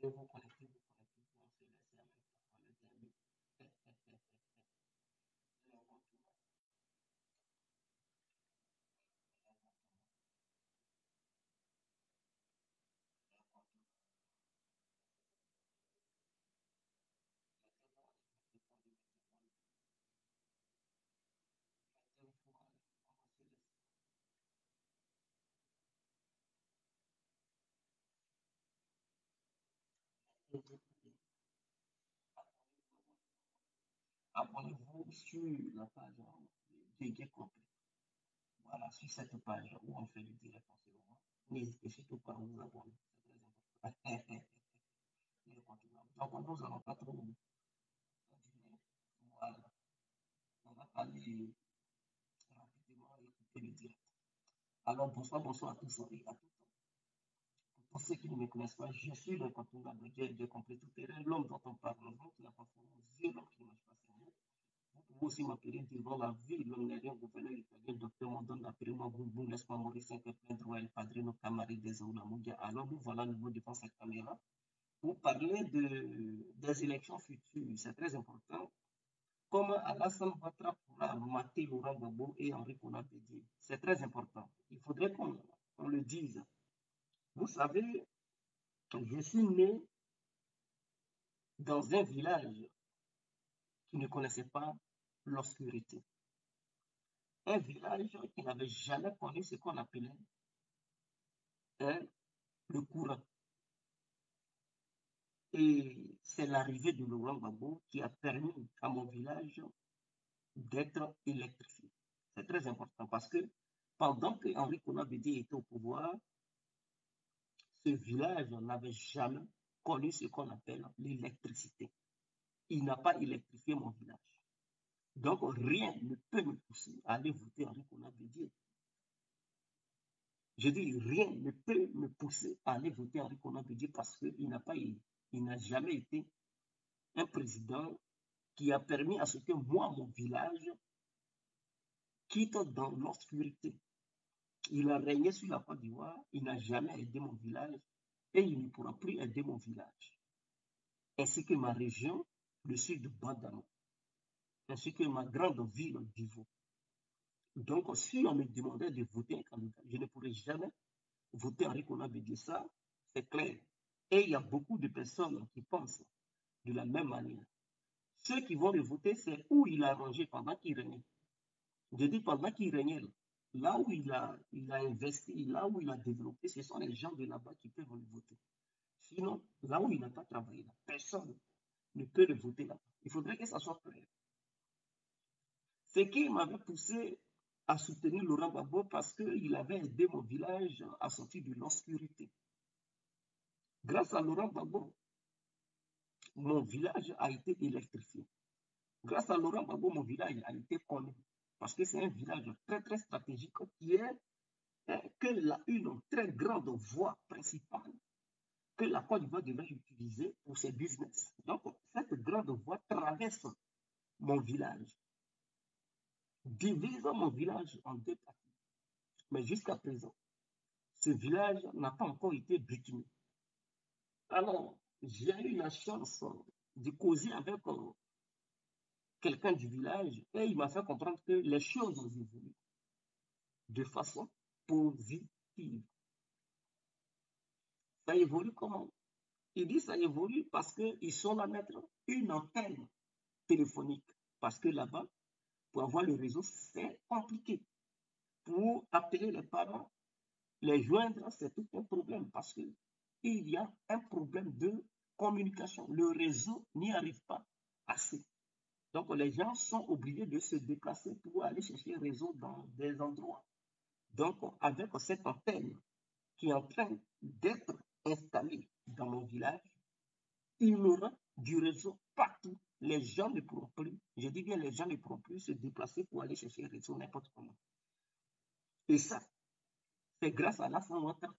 Et vous connectez, on se laisse un peu pour le début. Abonnez-vous sur la page Dégué Complet. Voilà, sur cette page où on fait le direct en ce moment. N'hésitez surtout pas à vous abonner. C'est très important. Donc, nous allons pas trop continuer. Voilà. On va parler rapidement et écouter le direct. Alors, bonsoir, bonsoir à tous et à toutes. Pour ceux qui ne me connaissent pas, je suis l'incontournable de complet tout terrain, l'homme dont on parle, l'homme qui n'a pas son nom, l'homme qui ne mange pas ses mots. Vous pouvez aussi m'appeler devant la vie, l'homme n'est rien, gouverneur italien, docteur Mondon, appelez-moi Boubou, laisse-moi mourir 5 plein droit, el padrino, camarade des Oulamoudja. Alors, nous voilà nouveau devant cette caméra pour parler des élections futures. C'est très important. Comment Alassane Ouattara pourra mater Laurent Gbagbo et Henri Konan Bédié. C'est très important. Il faudrait qu'on le dise. Vous savez, je suis né dans un village qui ne connaissait pas l'obscurité. Un village qui n'avait jamais connu ce qu'on appelait le courant. Et c'est l'arrivée de Laurent Gbagbo qui a permis à mon village d'être électrifié. C'est très important parce que pendant que Henri Konan Bédié était au pouvoir, ce village n'avait jamais connu ce qu'on appelle l'électricité. Il n'a pas électrifié mon village. Donc, rien ne peut me pousser à aller voter Henri Konan Bédié. Je dis, rien ne peut me pousser à aller voter Henri Konan Bédié parce qu'il n'a jamais été un président qui a permis à ce que moi, mon village, quitte dans l'obscurité. Il a régné sur la Côte d'Ivoire, il n'a jamais aidé mon village et il ne pourra plus aider mon village. Ainsi que ma région, le sud de Bandama, ainsi que ma grande ville d'Ivo. Donc, si on me demandait de voter un candidat, je ne pourrais jamais voter Henri Konan Bédié. Ça, c'est clair. Et il y a beaucoup de personnes qui pensent de la même manière. Ceux qui vont le voter, c'est où il a rangé pendant qu'il régnait. Je dis pendant qu'il régnait, là où il a investi, là où il a développé, ce sont les gens de là-bas qui peuvent le voter. Sinon, là où il n'a pas travaillé, là, personne ne peut le voter là. Il faudrait que ça soit clair. Ce qui m'avait poussé à soutenir Laurent Gbagbo parce qu'il avait aidé mon village à sortir de l'obscurité. Grâce à Laurent Gbagbo, mon village a été électrifié. Grâce à Laurent Gbagbo, mon village a été connu. Parce que c'est un village très, très stratégique qui est une très grande voie principale que la Côte d'Ivoire devait utiliser pour ses business. Donc, cette grande voie traverse mon village, divise mon village en deux parties. Mais jusqu'à présent, ce village n'a pas encore été bituminé. Alors, j'ai eu la chance de causer avec quelqu'un du village et il m'a fait comprendre que les choses ont évolué de façon positive. Ça évolue comment? Il dit ça évolue parce qu'ils sont à mettre une antenne téléphonique. Parce que là-bas, pour avoir le réseau, c'est compliqué. Pour appeler les parents, les joindre, c'est tout un problème parce qu'il y a un problème de communication. Le réseau n'y arrive pas assez. Donc, les gens sont obligés de se déplacer pour aller chercher un réseau dans des endroits. Donc, avec cette antenne qui est en train d'être installée dans mon village, il y aura du réseau partout. Les gens ne pourront plus, je dis bien les gens ne pourront plus se déplacer pour aller chercher un réseau n'importe comment. Et ça, c'est grâce à Alassane Ouattara.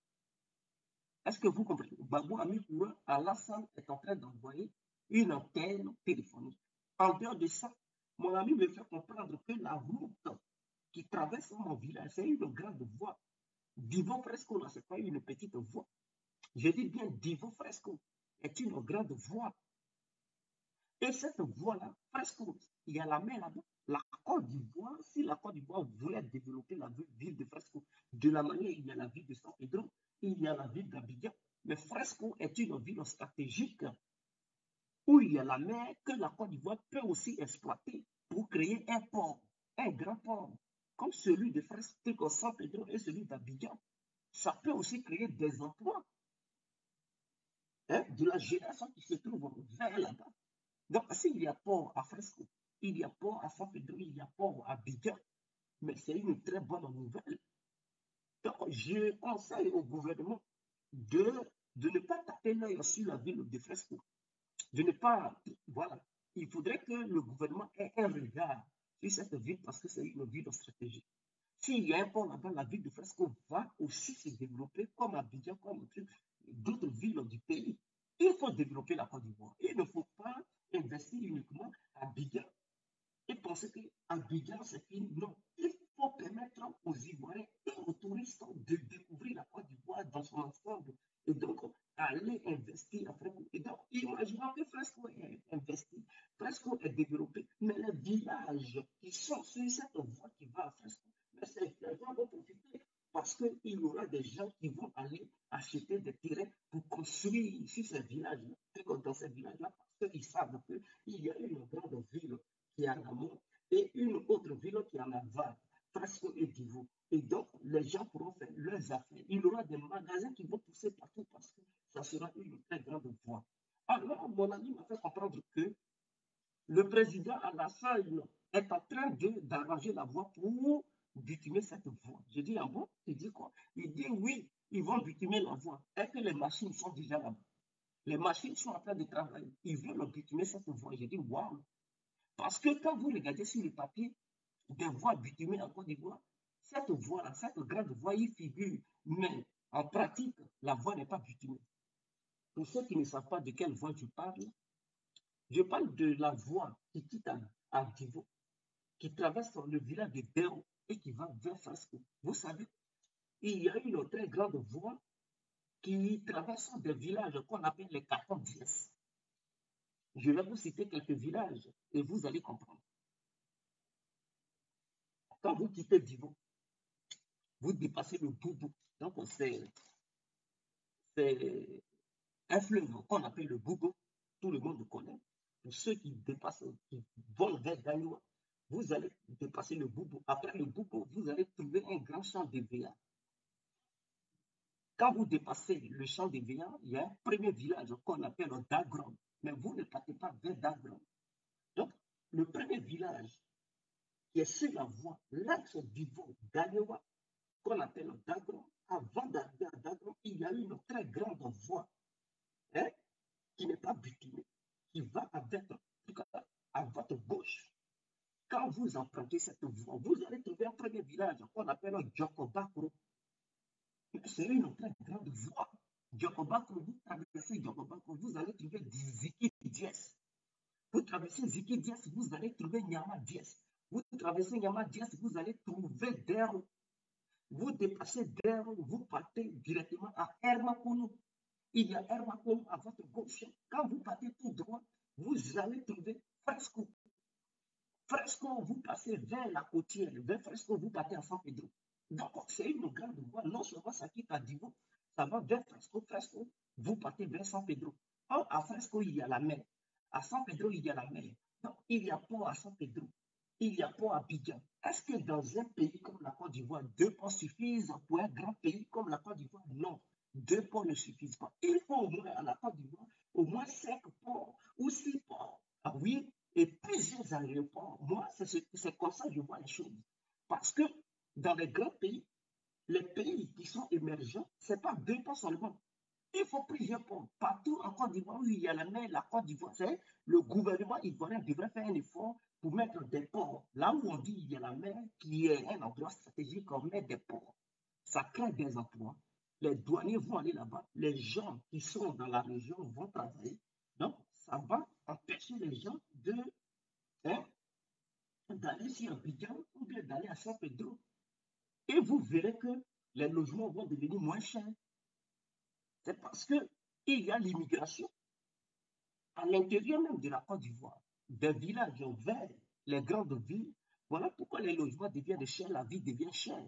Est-ce que vous comprenez? Gbagbo a mis pour eux, Alassane est en train d'envoyer une antenne téléphonique. En dehors de ça, mon ami me fait comprendre que la route qui traverse mon village, c'est une grande voie. Divo Fresco, là, c'est pas une petite voie. Je dis bien Divo Fresco. est une grande voie. Et cette voie-là, presque, il y a la mer là-bas. La Côte d'Ivoire, si la Côte d'Ivoire voulait développer la ville de Fresco de la manière, il y a la ville de San Pedro, il y a la ville d'Abidjan, mais Fresco est une ville stratégique où il y a la mer que la Côte d'Ivoire peut aussi exploiter pour créer un port, un grand port, comme celui de Fresco, San Pedro et celui d'Abidjan. Ça peut aussi créer des emplois, hein, de la génération qui se trouve vers là-bas. Donc, s'il y a port à Fresco, il y a port à San Pedro, il y a port à Abidjan, mais c'est une très bonne nouvelle. Donc, je conseille au gouvernement de, de ne pas taper l'œil sur la ville de Fresco. De ne pas, voilà, il faudrait que le gouvernement ait un regard sur cette ville parce que c'est une ville stratégique. S'il y a un port là-bas, la ville de Fresco va aussi se développer comme Abidjan, comme d'autres villes du pays. Il faut développer la Côte d'Ivoire. Il ne faut pas investir uniquement à Abidjan et penser qu'Abidjan, c'est fini. Non, il faut permettre aux Ivoiriens et aux touristes de découvrir la Côte d'Ivoire dans son ensemble. Et donc, aller investir à Fresco. Et donc, imaginons que Fresco est investi, Fresco est développé, mais les villages qui sont sur cette voie qui va à Fresco, mais ces gens vont profiter parce qu'il y aura des gens qui vont aller acheter des terrains pour construire sur ces villages-là, dans ces villages-là, parce qu'ils savent qu'il y a une grande ville qui est en amont et une autre ville qui est en aval, Fresco et Divo. Et donc, les gens pourront faire leurs affaires. Il y aura des magasins qui vont pousser partout parce que ça sera une très grande voie. Alors, mon ami m'a fait comprendre que le président Alassane est en train d'arranger la voie pour bitumer cette voie. Je dis, ah bon? Il dit quoi? Il dit oui, ils vont bitumer la voie. Et que les machines sont déjà là-bas. Les machines sont en train de travailler. Ils veulent bitumer cette voie. Je dis, waouh! Parce que quand vous regardez sur le papier des voies bitumées en Côte d'Ivoire, cette voie-là, cette grande voie y figure. Mais en pratique, la voie n'est pas bitumée. Pour ceux qui ne savent pas de quelle voie je parle de la voie qui quitte à Divo, qui traverse le village de Béo et qui va vers Fresco. Vous savez, il y a une très grande voie qui traverse des villages qu'on appelle les cartons 10. Je vais vous citer quelques villages et vous allez comprendre. Quand vous quittez Divo, vous dépassez le Boubou. Donc, c'est un fleuve qu'on appelle le Boubou. Tout le monde connaît. Pour ceux qui dépassent, qui vont vers Gagnoua, vous allez dépasser le Boubou. Après le Boubou, vous allez trouver un grand champ de VA. Quand vous dépassez le champ de VA, il y a un premier village qu'on appelle Dagron. Mais vous ne partez pas vers Dagron. Donc, le premier village qui est sur la voie, l'axe Divo Gagnoua, qu'on appelle Dagron, avant d'arriver à Dagron, il y a une très grande voie, hein, qui n'est pas bitumée, qui va à votre gauche. Quand vous empruntez cette voie, vous allez trouver un premier village qu'on appelle Djokobakro. C'est une très grande voie. Djokobakro, vous traversez Djokobakro, vous allez trouver Ziki Diès. Vous traversez Ziki Diès, vous allez trouver Nyama Diès. Vous traversez Nyama Diès, vous allez trouver Dero. Vous dépassez Dero, vous partez directement à Hermakono. Il y a Hermakono à votre gauche. Quand vous partez tout droit, vous allez trouver Fresco. Fresco, vous passez vers la côtière. Vers Fresco, vous partez à San Pedro. Donc, c'est une grande voie. Non seulement ça quitte à Divo, ça va vers Fresco. Fresco, vous partez vers San Pedro. Or, à Fresco, il y a la mer. À San Pedro, il y a la mer. Donc, il y a port à San Pedro. Il y a port à Abidjan. Est-ce que dans un pays comme la Côte d'Ivoire, 2 ports suffisent pour un grand pays comme la Côte d'Ivoire? Non, 2 ports ne suffisent pas. Il faut au moins à la Côte d'Ivoire au moins 5 ports ou 6 ports. Ah oui, et plusieurs aéroports. Moi, c'est comme ça que je vois les choses. Parce que dans les grands pays, les pays qui sont émergents, ce n'est pas 2 ports seulement. Il faut plusieurs ports. Partout en Côte d'Ivoire où il y a la mer, la Côte d'Ivoire, le gouvernement ivoirien devrait faire un effort pour mettre des ports. Là où on dit qu'il y a la mer, qui est un endroit stratégique, on met des ports. Ça crée des emplois. Les douaniers vont aller là-bas. Les gens qui sont dans la région vont travailler. Donc, ça va empêcher les gens hein, d'aller sur Abidjan ou bien d'aller à San Pedro. Et vous verrez que les logements vont devenir moins chers. C'est parce qu'il y a l'immigration. à l'intérieur même de la Côte d'Ivoire, des villages vers les grandes villes. Voilà pourquoi les logements deviennent chers, la vie devient chère.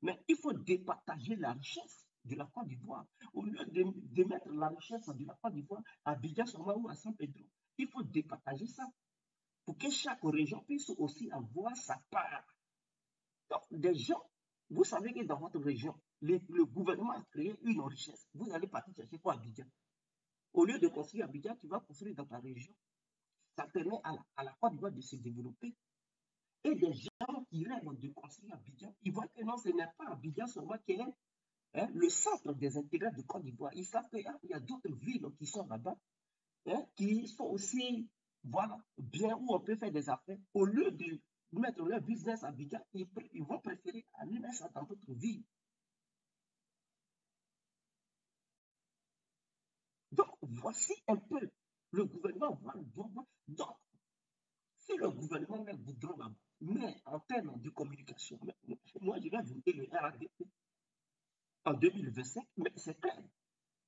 Mais il faut départager la richesse de la Côte d'Ivoire. Au lieu de mettre la richesse de la Côte d'Ivoire à Abidjan ou à San Pedro, il faut départager ça pour que chaque région puisse aussi avoir sa part. Donc, des gens, vous savez que dans votre région, le gouvernement a créé une richesse. Vous allez partir chercher quoi à Abidjan? Au lieu de construire à Abidjan, tu vas construire dans ta région. Ça permet à la Côte d'Ivoire de se développer. Et des gens qui rêvent de construire à Abidjan, ils voient que non, ce n'est pas Abidjan seulement qui est le centre des intérêts de Côte d'Ivoire. Ils savent qu'il y a d'autres villes qui sont là-bas, qui sont aussi voilà, bien où on peut faire des affaires. Au lieu de mettre leur business à Abidjan, ils vont préférer aller mettre ça dans d'autres villes. Donc, voici un peu le gouvernement. Donc, si le gouvernement met Goudron là-bas, mais en termes de communication, moi, je vais voter le RADP en 2025, mais c'est clair.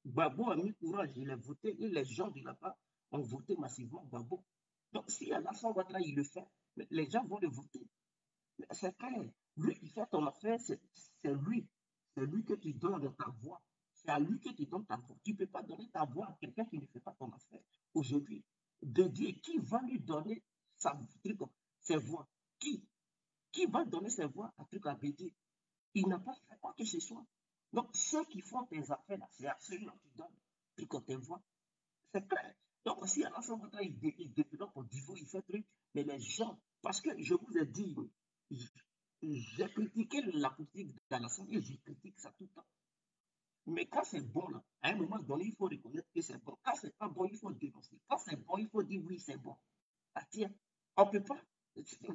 Gbagbo a mis courage, il a voté, et les gens de là-bas ont voté massivement Gbagbo. Donc, si Alassane Ouattara, il le fait, les gens vont le voter. C'est clair. Lui qui fait ton affaire, c'est lui. C'est lui que tu donnes ta voix. C'est à lui que tu donnes ta voix. Tu ne peux pas donner ta voix à quelqu'un qui ne fait pas ton affaire. Aujourd'hui, de dire qui va lui donner ses voix. Qui va donner ses voix à truc à Bédier? Il n'a pas fait quoi que ce soit. Donc, ceux qui font tes affaires, là, c'est à ceux-là que tu donnes truc tes voix. C'est clair. Donc, si Alassane Ouattara, il développe au niveau, il fait truc, mais les gens, parce que je vous ai dit, j'ai critiqué la politique d'Alassane et je critique ça tout le temps. Mais quand c'est bon, là, à un moment donné, il faut reconnaître que c'est bon. Quand c'est pas bon, il faut dénoncer. Quand c'est bon, il faut dire oui, c'est bon. Ah, tiens, on ne peut pas.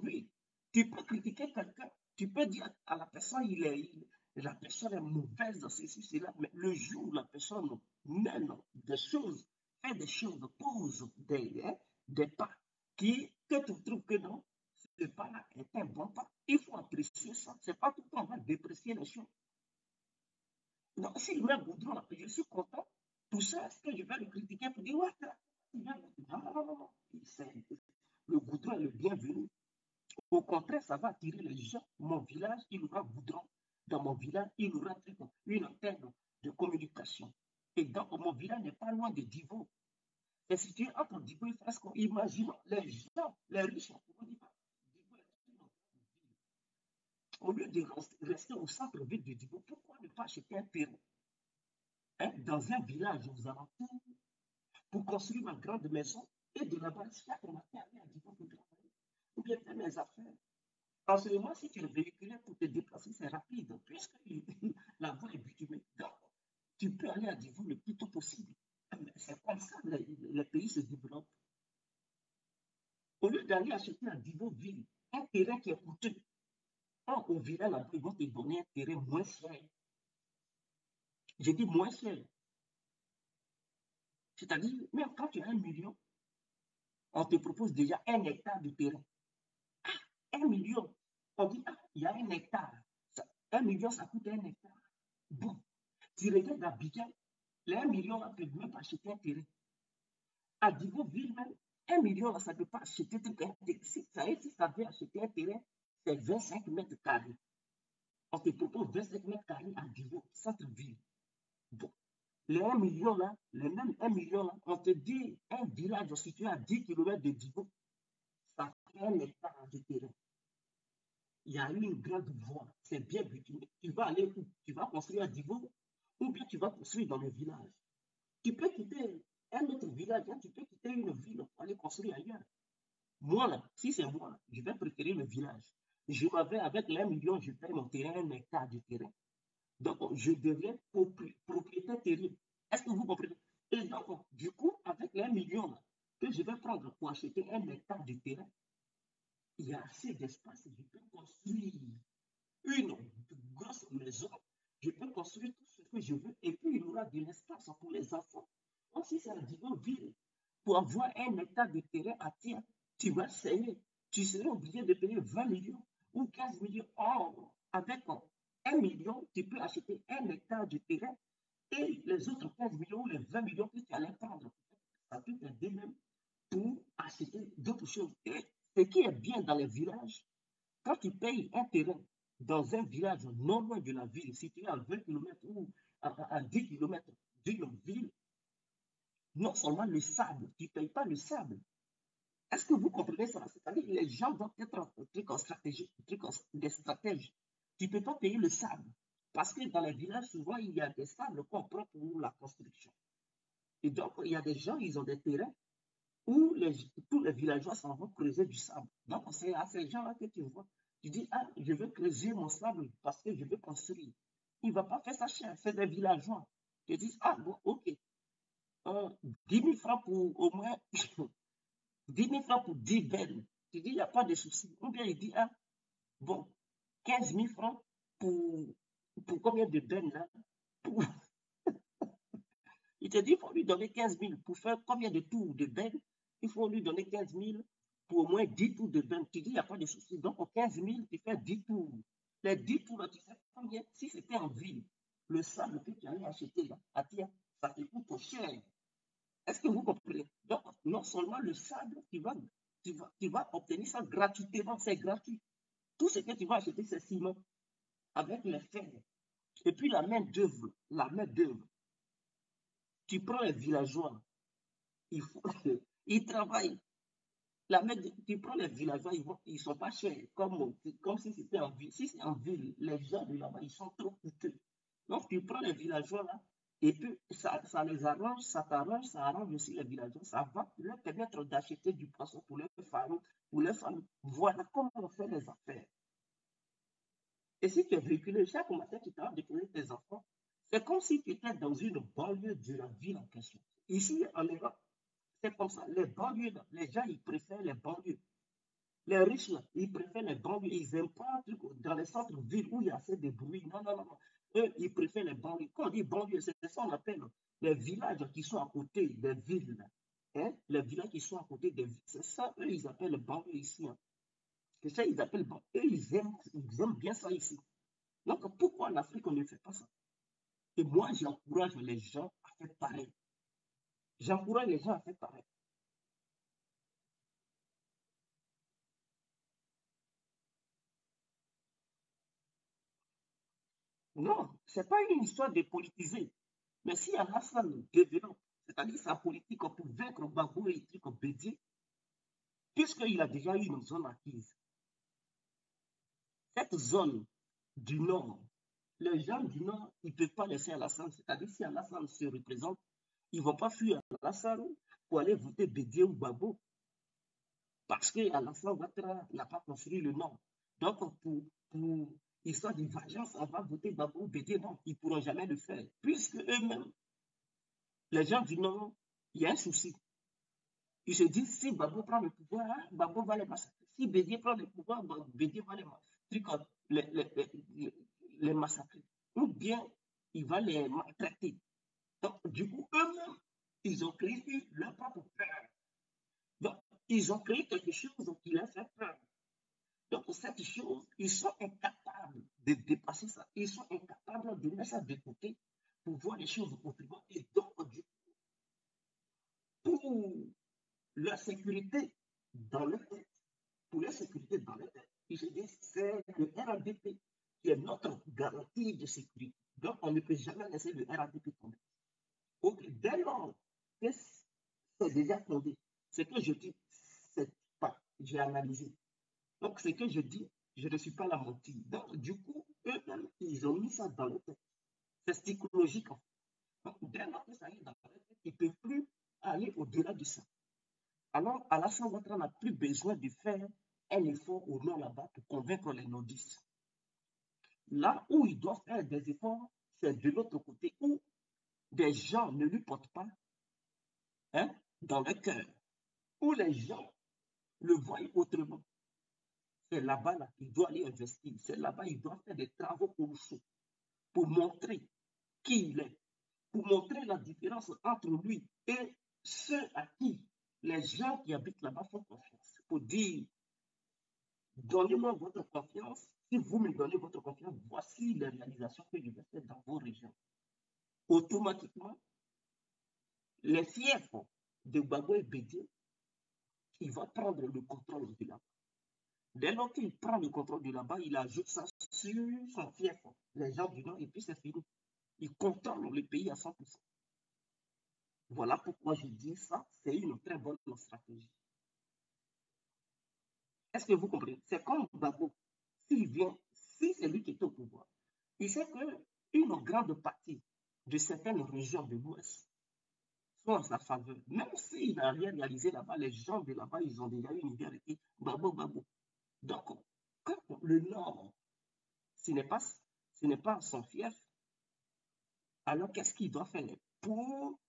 Oui, tu peux critiquer quelqu'un, tu peux dire à la personne, la personne est mauvaise dans ceci, cela, mais le jour où la personne mène des choses, fait des choses, pose des pas que tu trouves que non, ce pas-là est un bon pas. Il faut apprécier ça. C'est pas tout le temps on va déprécier les choses. Donc, s'il met Goudron, je suis content. Tout ça, est-ce que je vais le critiquer pour dire, ouais, non, non, non, non. Le Goudron est le bienvenu. Au contraire, ça va attirer les gens. Mon village, il y aura Goudron. Dans mon village, il y aura une antenne de communication. Et donc, mon village n'est pas loin de Divo. C'est situé entre Divo et Frasco. Imaginons les gens, les riches, au lieu de rester au centre-ville de Divo, pourquoi ne pas acheter un terrain dans un village aux alentours pour construire ma grande maison et de là-bas, chaque matin, aller à Divo pour travailler ou bien faire mes affaires. En ce moment, si tu es véhiculé pour te déplacer, c'est rapide, puisque la voie est bitumée. Donc, tu peux aller à Divo le plus tôt possible. C'est comme ça que les pays se développent. Au lieu d'aller acheter à Divo-Ville un terrain qui est coûteux, au village, là-bas, ils vont te donner un terrain moins cher. J'ai dit moins cher. C'est-à-dire, même quand tu as 1 million, on te propose déjà 1 hectare de terrain. 1 million. On dit, il y a 1 hectare. 1 million, ça coûte 1 hectare. Bon, tu regardes Abidjan, les 1 million là peuvent même pas acheter un terrain. À Divo-Ville même, 1 million là, ça ne peut pas acheter un terrain. Si ça veut acheter un terrain, c'est 25 mètres carrés. On te propose 25 mètres carrés à Divo, centre-ville. Bon, les 1 million là, les mêmes 1 million là, on te dit un village situé à 10 km de Divo, ça fait 1 hectare de terrain. Il y a eu une grande voie, c'est bien bitumé. Tu vas aller où? Tu vas construire à Divo ou bien tu vas construire dans le village. Tu peux quitter un autre village, hein, tu peux quitter une ville pour aller construire ailleurs. Moi, là, si c'est moi, je vais préférer le village. Je m'avais, avec les 1 million, je paye mon terrain, 1 hectare de terrain. Donc, je deviens propriétaire terrien. Est-ce que vous comprenez? Et donc, du coup, avec les 1 million là, que je vais prendre pour acheter 1 hectare de terrain, il y a assez d'espace. Je peux construire une grosse maison. Je peux construire tout ce que je veux. Et puis, il y aura de l'espace pour les enfants. Donc, si c'est un ville, pour avoir 1 hectare de terrain à terre, tu vas saigner. Tu seras obligé de payer 20 millions ou 15 millions. Or, avec 1 million, tu peux acheter 1 hectare de terrain et les autres 15 millions ou les 20 millions que tu allais prendre. ça peut t'aider même pour acheter d'autres choses. Et ce qui est bien dans les villages, quand tu payes un terrain dans un village non loin de la ville, situé à 20 km ou à 10 km d'une ville, non seulement le sable, tu ne payes pas le sable. Est-ce que vous comprenez ça? C'est-à-dire que les gens doivent être un truc en stratégie, des stratèges. Tu ne peux pas payer le sable. Parce que dans les villages, souvent, il y a des sables qu'on prend pour la construction. Et donc, il y a des gens, ils ont des terrains où tous les villageois s'en vont creuser du sable. Donc, c'est à ces gens-là que tu vois. Tu dis, ah, je veux creuser mon sable parce que je veux construire. Il ne va pas faire ça cher, c'est des villageois. Ils disent, ah, bon, ok, 10 000 francs pour au moins 10 000 francs pour 10 bennes. Tu dis, il n'y a pas de souci. Ou bien il dit, ah, bon, 15 000 francs pour combien de bennes là? Pour... Il te dit, il faut lui donner 15 000 pour faire combien de tours de bennes? Il faut lui donner 15 000 pour au moins 10 tours de bennes. Tu dis, il n'y a pas de souci. Donc, pour 15 000, tu fais 10 tours. Les 10 tours, là, tu sais combien? Si c'était en ville, le sable que tu allais acheter là, à tiens, ça te coûte cher. Est-ce que vous comprenez? Donc, non seulement le sable, tu vas obtenir ça gratuitement, c'est gratuit. Tout ce que tu vas acheter, c'est ciment, avec les fer. Et puis la main d'œuvre. Tu prends les villageois, il faut, ils travaillent. Tu prends les villageois, ils sont pas chers, comme si c'était en ville. Si c'est en ville, les gens de là-bas, ils sont trop coûteux. Donc, tu prends les villageois là, et puis ça les arrange, ça t'arrange, ça arrange aussi les villageois. Ça va leur permettre d'acheter du poisson pour leurs femmes, pour leurs femmes. Voilà comment on fait les affaires. Et si tu es véhiculé, chaque matin, tu t'as déposer tes enfants, c'est comme si tu étais dans une banlieue de la ville en question. Ici, en Europe, c'est comme ça. Les banlieues, les gens, ils préfèrent les banlieues. Les riches, là, ils préfèrent les banlieues. Ils n'aiment pas dans les centres-villes où il y a assez de bruit. Non, non, non, non. Eux, ils préfèrent les banlieues. Quand on dit banlieue, c'est ça qu'on appelle les villages qui sont à côté des villes. Hein? Les villages qui sont à côté des villes. C'est ça, eux, ils appellent les banlieues ici. Hein. C'est ça, ils appellent banlieue. Eux, ils aiment bien ça ici. Donc, pourquoi en Afrique, on ne fait pas ça? Et moi, j'encourage les gens à faire pareil. J'encourage les gens à faire pareil. Non, ce n'est pas une histoire de politiser. Mais si Alassane développe, c'est-à-dire sa politique pour vaincre Gbagbo et truc Bédié, puisqu'il a déjà eu une zone acquise, cette zone du Nord, les gens du Nord, ils ne peuvent pas laisser Alassane. C'est-à-dire si Alassane se représente, ils ne vont pas fuir Alassane pour aller voter Bédié ou Gbagbo. Parce que Alassane Ouattara n'a pas construit le Nord. Donc, pour histoire de vengeance, on va voter Gbagbo ou Bédié. Non, ils ne pourront jamais le faire. Puisque eux-mêmes, les gens du Nord, il y a un souci. Ils se disent, si Gbagbo prend le pouvoir, hein, Gbagbo va les massacrer. Si Bédié prend le pouvoir, Bédié va les, les, les, les massacrer. Ou bien, il va les maltraiter. Donc, du coup, eux-mêmes, ils ont créé leur propre peur. Donc, ils ont créé quelque chose qui leur fait peur. Donc, cette chose, ils sont incapables de dépasser ça. Ils sont incapables de mettre ça de côté pour voir les choses autrement. Et donc, du coup, pour leur sécurité dans le tête, pour leur sécurité dans le tête, ils se disent c'est le RADP qui est notre garantie de sécurité. Donc, on ne peut jamais laisser le RADP tomber. Donc, dès lors que c'est déjà tombé, ce que je dis, c'est pas, j'ai analysé. Donc, ce que je dis, je ne suis pas la mentir. Donc, du coup, eux-mêmes, ils ont mis ça dans le tête. C'est psychologique. En fait. Donc, dès lors que ça est dans le tête, ils ne peuvent plus aller au-delà de ça. Alors, Alassane Ouattara n'a plus besoin de faire un effort au nord là-bas pour convaincre les nordistes. Là où il doit faire des efforts, c'est de l'autre côté où des gens ne lui portent pas hein, dans le cœur, où les gens le voient autrement. C'est là-bas là, qu'il doit aller investir. C'est là-bas qu'il doit faire des travaux colossaux pour montrer qui il est, pour montrer la différence entre lui et ceux à qui les gens qui habitent là-bas font confiance. Pour dire, donnez-moi votre confiance. Si vous me donnez votre confiance, voici les réalisations que je vais faire dans vos régions. Automatiquement, les fiefs de Gbagbo et Bédié, il va prendre le contrôle de là-bas. Dès lors qu'il prend le contrôle de là-bas, il ajoute ça sur son fief, les gens du Nord, et puis c'est fini. Il contrôle le pays à 100%. Voilà pourquoi je dis ça, c'est une très bonne stratégie. Est-ce que vous comprenez? C'est comme Gbagbo, s'il vient, si c'est lui qui est au pouvoir, il sait qu'une grande partie de certaines régions de l'Ouest sont en sa faveur. Même s'il n'a rien réalisé là-bas, les gens de là-bas, ils ont déjà eu une idée avec Gbagbo, Gbagbo. Donc, quand le Nord, ce n'est pas son fief, alors qu'est-ce qu'il doit faire pour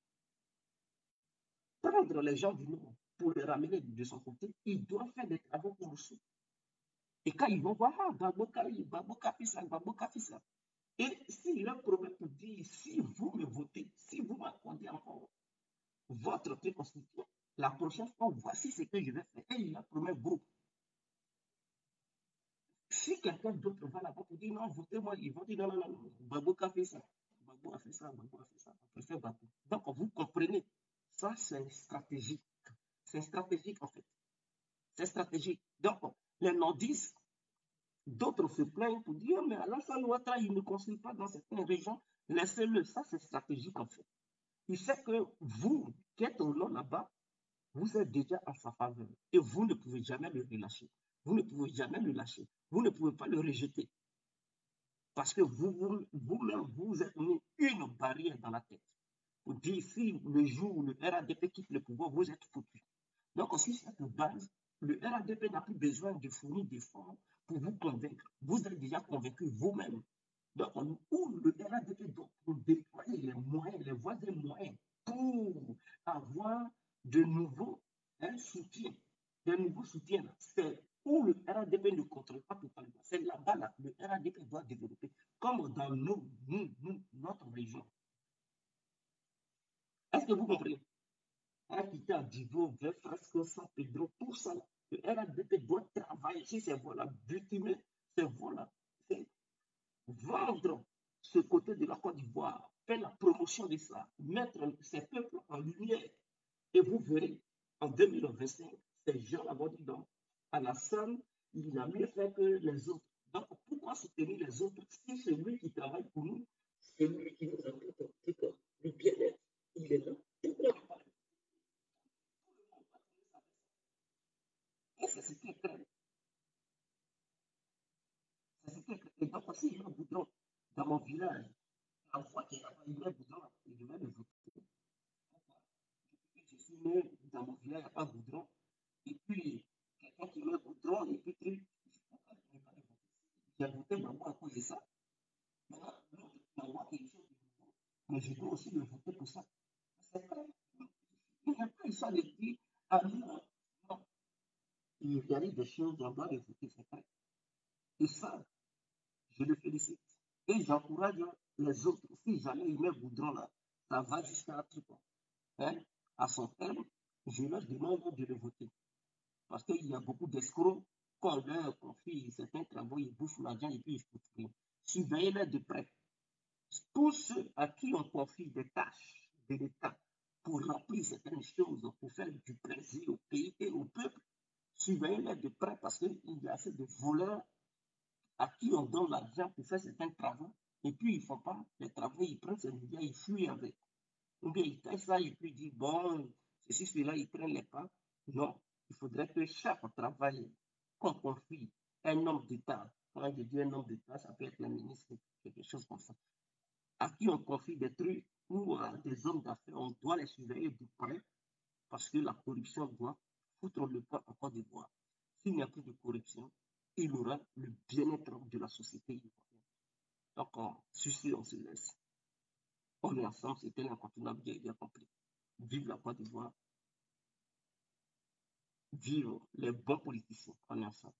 prendre les gens du Nord, pour les ramener de son côté? Il doit faire des travaux pour le Sud. Et quand ils vont voir, ah, Baboka fait ça, Baboka fait ça. Et s'il a un problème pour dire, si vous me votez, si vous m'accordez encore votre préconstitution, la prochaine fois, voici ce que je vais faire. Et il a promis groupe. Si quelqu'un d'autre va là-bas pour dire non, votez-moi, ils vont dire non, non, non, Baboka fait ça. Gbagbo a fait ça, Gbagbo a fait ça. On préfère Gbagbo. Donc, vous comprenez, ça, c'est stratégique. C'est stratégique, en fait. C'est stratégique. Donc, les nordistes, d'autres se plaignent pour dire, mais Alassane Ouattara, il ne construit pas dans certaines régions. Laissez-le. Ça, c'est stratégique, en fait. Il sait que vous, qui êtes au nord là-bas, vous êtes déjà en sa faveur. Et vous ne pouvez jamais le relâcher. Vous ne pouvez jamais le lâcher. Vous ne pouvez pas le rejeter. Parce que vous-même, vous êtes mis une barrière dans la tête. Pour dire, si le jour où le RADP quitte le pouvoir, vous êtes foutu. Donc, aussi, cette base, le RADP n'a plus besoin de fournir des fonds pour vous convaincre. Vous êtes déjà convaincu vous-même. Donc, où le RADP doit déployer les moyens, les voies et moyens pour avoir de nouveaux soutiens, de nouveaux soutiens. C'est où le RADP ne contrôle pas totalement. C'est là-bas, là, le RADP doit développer, comme dans notre région. Est-ce que vous comprenez? A quitté à Divo vers Frasco San Pedro pour ça. Le RADP doit travailler sur ces voies-là, butimer ces voies-là. C'est vendre ce côté de la Côte d'Ivoire, faire la promotion de ça, mettre ces peuples en lumière. Et vous verrez, en 2025, ces gens-là vont dire donc, Alassane, il a mieux fait que les autres. Donc, pourquoi soutenir les autres si c'est lui qui travaille pour nous, c'est lui qui nous apporte le bien-être, il est là. Pourquoi pas? Et c'est ce qui est clair. C'est ce qui est clair. Et donc, aussi, il y a un boudron dans mon village. La fois qu'il y a il y a un boudron, je vais le voter. Je suis né dans mon village, il n'y a pas de goudron. Et puis, quelqu'un qui met goudron, et puis, j'ai voté Maman à cause de ça. Maintenant, l'autre Maman qui est chose de nouveau, mais je dois aussi le voter pour ça. C'est vrai. Il n'y a pas ça de dire, ah non, non. Il y a des choses, on doit les voter, c'est vrai. Et ça, je le félicite. Et j'encourage les autres. Si jamais ils mettent goudron là, ça va jusqu'à un truc. Hein, à son terme, je leur demande de le voter. Parce qu'il y a beaucoup d'escrocs. Quand on leur confie certains travaux, ils bouffent l'argent et puis ils foutent rien. Surveillez-les de près. Tous ceux à qui on confie des tâches de l'État pour remplir certaines choses, pour faire du plaisir au pays et au peuple, surveillez-les de près parce qu'il y a assez de voleurs à qui on donne l'argent pour faire certains travaux et puis ils ne font pas les travaux, ils prennent ces milliards, ils fuient avec. Ou bien ils taillent ça et puis ils disent, bon, ceci, cela, ils prennent les pas. Non, il faudrait que chaque travail qu'on confie un homme d'État, quand je dis un homme d'État, ça peut être le ministre, quelque chose comme ça, à qui on confie des trucs ou à des hommes d'affaires, on doit les surveiller de près parce que la corruption doit foutre le pas en Côte d'Ivoire. S'il n'y a plus de corruption, il y aura le bien-être de la société ivoirienne. Donc, sur ce, on se laisse. On est ensemble, c'était l'incontournable, bien compris. Vive la Côte d'Ivoire, vive les bons politiciens. On est ensemble.